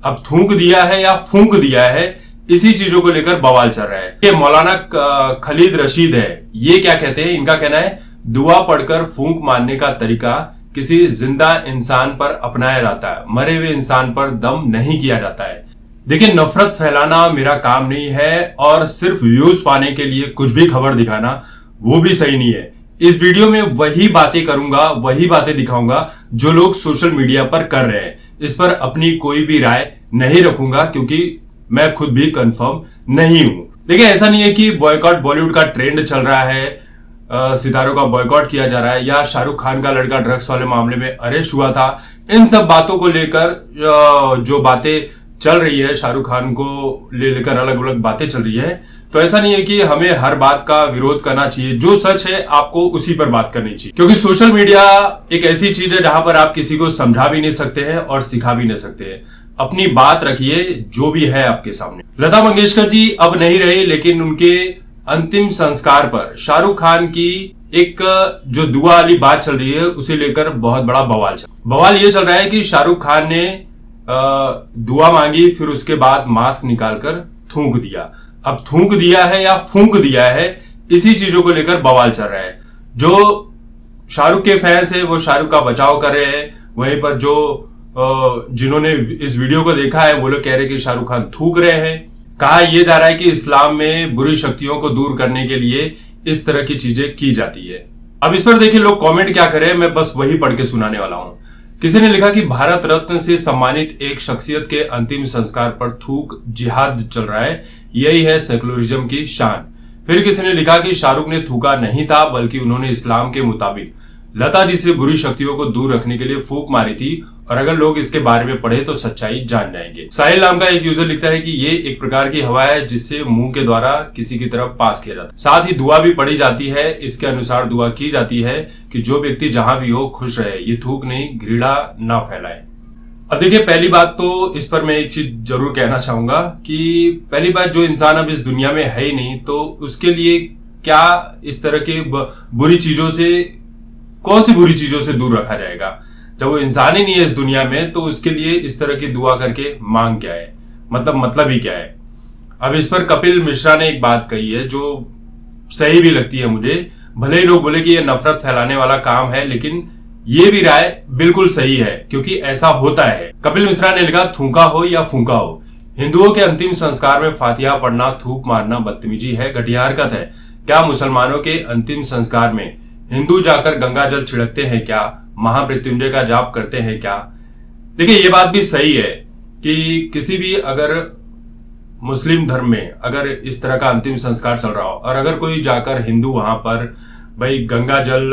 अब थूक दिया है या फूंक दिया है, इसी चीजों को लेकर बवाल चल रहा है। ये मौलाना खालिद रशीद है, ये क्या कहते हैं, इनका कहना है दुआ पढ़कर फूंक मारने का तरीका किसी जिंदा इंसान पर अपनाया जाता है, मरे हुए इंसान पर दम नहीं किया जाता है। देखिए, नफरत फैलाना मेरा काम नहीं है और सिर्फ व्यूज पाने के लिए कुछ भी खबर दिखाना वो भी सही नहीं है। इस वीडियो में वही बातें करूंगा, वही बातें दिखाऊंगा जो लोग सोशल मीडिया पर कर रहे हैं। इस पर अपनी कोई भी राय नहीं रखूंगा क्योंकि मैं खुद भी कंफर्म नहीं हूं। देखिए, ऐसा नहीं है कि बॉयकॉट बॉलीवुड का ट्रेंड चल रहा है, सितारों का बॉयकॉट किया जा रहा है, या शाहरुख खान का लड़का ड्रग्स वाले मामले में अरेस्ट हुआ था। इन सब बातों को लेकर जो बातें चल रही है, शाहरुख खान को लेकर अलग अलग बातें चल रही है, तो ऐसा नहीं है कि हमें हर बात का विरोध करना चाहिए। जो सच है आपको उसी पर बात करनी चाहिए, क्योंकि सोशल मीडिया एक ऐसी चीज है जहां पर आप किसी को समझा भी नहीं सकते हैं और सिखा भी नहीं सकते हैं। अपनी बात रखिए जो भी है आपके सामने। लता मंगेशकर जी अब नहीं रही, लेकिन उनके अंतिम संस्कार पर शाहरुख खान की एक जो दुआ वाली बात चल रही है उसे लेकर बहुत बड़ा बवाल ये चल रहा है कि शाहरुख खान ने दुआ मांगी, फिर उसके बाद मास्क निकालकर थूक दिया। अब थूक दिया है या फूंक दिया है, इसी चीजों को लेकर बवाल चल रहा है। जो शाहरुख के फैंस है वो शाहरुख का बचाव कर रहे हैं, वहीं पर जो जिन्होंने इस वीडियो को देखा है वो लोग कह रहे हैं कि शाहरुख खान थूक रहे हैं। कहा यह जा रहा है कि इस्लाम में बुरी शक्तियों को दूर करने के लिए इस तरह की चीजें की जाती है। अब इस पर देखिए लोग कमेंट क्या करें, मैं बस वही पढ़ के सुनाने वाला हूं। किसी ने लिखा कि भारत रत्न से सम्मानित एक शख्सियत के अंतिम संस्कार पर थूक जिहाद चल रहा है, यही है सेकुलरिज्म की शान। फिर किसी ने लिखा कि शाहरुख ने थूका नहीं था, बल्कि उन्होंने इस्लाम के मुताबिक लता जी से बुरी शक्तियों को दूर रखने के लिए फूंक मारी थी, और अगर लोग इसके बारे में पढ़े तो सच्चाई जान जाएंगे। साहिल नाम का एक यूजर लिखता है कि ये एक प्रकार की हवा है जिससे मुंह के द्वारा किसी की तरफ पास किया जाता है। साथ ही दुआ भी पढ़ी जाती है, इसके अनुसार दुआ की जाती है कि जो व्यक्ति जहां भी हो खुश रहे, ये थूक नहीं, घृणा ना फैलाए। अब देखिए, पहली बात तो इस पर मैं एक चीज जरूर कहना चाहूंगा कि पहली बात, जो इंसान अब इस दुनिया में है ही नहीं, तो उसके लिए क्या इस तरह के बुरी चीजों से, कौन सी बुरी चीजों से दूर रखा जाएगा? जब वो इंसान ही नहीं है इस दुनिया में, तो उसके लिए इस तरह की दुआ करके मांग क्या है, मतलब ही क्या है? अब इस पर कपिल मिश्रा ने एक बात कही है जो सही भी लगती है मुझे। भले ही लोग बोले कि ये नफरत फैलाने वाला काम है, लेकिन ये भी राय बिल्कुल सही है, क्योंकि ऐसा होता है। कपिल मिश्रा ने लिखा, थूका हो या फूंका हो, हिंदुओं के अंतिम संस्कार में फातिहा पढ़ना, थूक मारना बदतमीजी है, घटिया हरकत है। क्या मुसलमानों के अंतिम संस्कार में हिंदू जाकर गंगा जल छिड़कते हैं क्या? महामृत्युंजय का जाप करते हैं क्या? देखिए, ये बात भी सही है कि किसी भी अगर मुस्लिम धर्म में अगर इस तरह का अंतिम संस्कार चल रहा हो, और अगर कोई जाकर हिंदू वहां पर भाई गंगा जल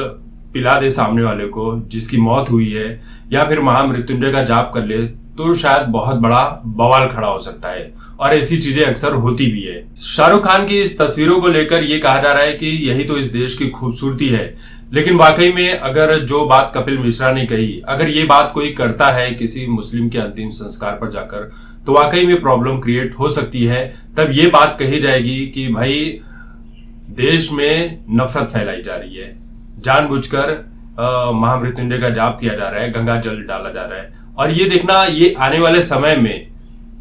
पिला दे सामने वाले को जिसकी मौत हुई है, या फिर महामृत्युंजय का जाप कर ले, तो शायद बहुत बड़ा बवाल खड़ा हो सकता है, और ऐसी चीजें अक्सर होती भी है। शाहरुख खान की इस तस्वीरों को लेकर यह कहा जा रहा है कि यही तो इस देश की खूबसूरती है, लेकिन वाकई में अगर जो बात कपिल मिश्रा ने कही, अगर ये बात कोई करता है किसी मुस्लिम के अंतिम संस्कार पर जाकर, तो वाकई में प्रॉब्लम क्रिएट हो सकती है। तब ये बात कही जाएगी कि भाई देश में नफरत फैलाई जा रही है, जानबूझकर महामृत्युंजय का जाप किया जा रहा है, गंगा जल डाला जा रहा है। और ये देखना, ये आने वाले समय में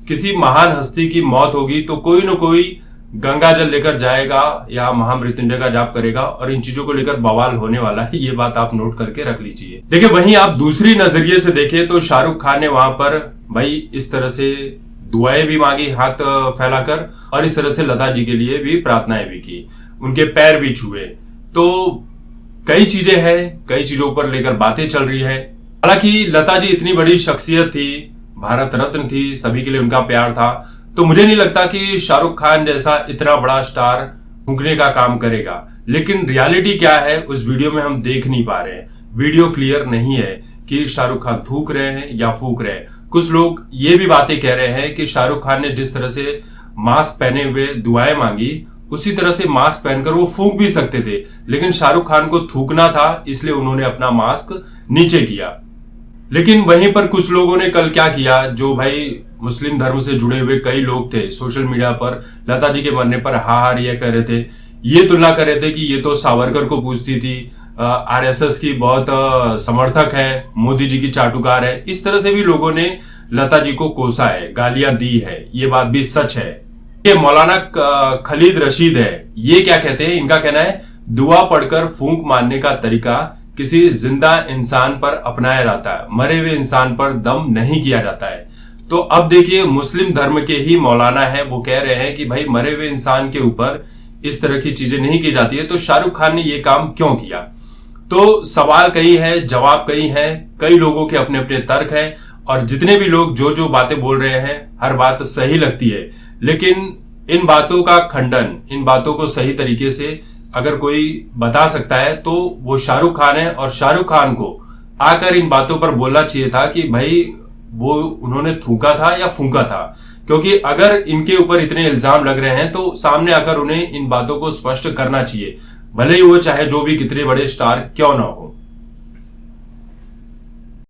किसी महान हस्ती की मौत होगी तो कोई न कोई गंगा जल लेकर जाएगा या महामृत्युंजय का जाप करेगा, और इन चीजों को लेकर बवाल होने वाला है। ये बात आप नोट करके रख लीजिए। देखिए, वहीं आप दूसरी नजरिए से देखें तो शाहरुख खान ने वहां पर भाई इस तरह से दुआएं भी मांगी हाथ फैलाकर, और इस तरह से लता जी के लिए भी प्रार्थनाएं भी की, उनके पैर भी छुए। तो कई चीजें हैं, कई चीजों पर लेकर बातें चल रही है। हालांकि लता जी इतनी बड़ी शख्सियत थी, भारत रत्न थी, सभी के लिए उनका प्यार था, तो मुझे नहीं लगता कि शाहरुख खान जैसा इतना बड़ा स्टार फूंकने का काम करेगा। लेकिन रियलिटी क्या है उस वीडियो में हम देख नहीं पा रहे हैं। वीडियो क्लियर नहीं है कि शाहरुख खान थूक रहे हैं या फूंक रहे हैं। कुछ लोग ये भी बातें कह रहे हैं कि शाहरुख खान ने जिस तरह से मास्क पहने हुए दुआएं मांगी, उसी तरह से मास्क पहनकर वो फूंक भी सकते थे, लेकिन शाहरुख खान को थूकना था, इसलिए उन्होंने अपना मास्क नीचे किया। लेकिन वहीं पर कुछ लोगों ने कल क्या किया, जो भाई मुस्लिम धर्म से जुड़े हुए कई लोग थे, सोशल मीडिया पर लता जी के मरने पर हाहार ये कर रहे थे, ये तुलना कर रहे थे कि ये तो सावरकर को पूछती थी, आरएसएस की बहुत समर्थक है, मोदी जी की चाटुकार है, इस तरह से भी लोगों ने लता जी को कोसा है, गालियां दी है। ये बात भी सच है। ये मौलाना खलीद रशीद है, ये क्या कहते हैं, इनका कहना है दुआ पढ़कर फूंक मारने का तरीका किसी जिंदा इंसान पर अपनाया जाता है, मरे हुए इंसान पर दम नहीं किया जाता है। तो अब देखिए, मुस्लिम धर्म के ही मौलाना है, वो कह रहे हैं कि भाई मरे हुए इंसान के ऊपर इस तरह की चीजें नहीं की जाती है, तो शाहरुख खान ने ये काम क्यों किया? तो सवाल कई है, जवाब कई है, कई लोगों के अपने अपने तर्क हैं, और जितने भी लोग जो जो बातें बोल रहे हैं हर बात सही लगती है, लेकिन इन बातों का खंडन, इन बातों को सही तरीके से अगर कोई बता सकता है तो वो शाहरुख खान है। और शाहरुख खान को आकर इन बातों पर बोलना चाहिए था कि भाई वो उन्होंने थूका था या फूंका था, क्योंकि अगर इनके ऊपर इतने इल्जाम लग रहे हैं तो सामने आकर उन्हें इन बातों को स्पष्ट करना चाहिए, भले ही वो चाहे जो भी कितने बड़े स्टार क्यों ना हो।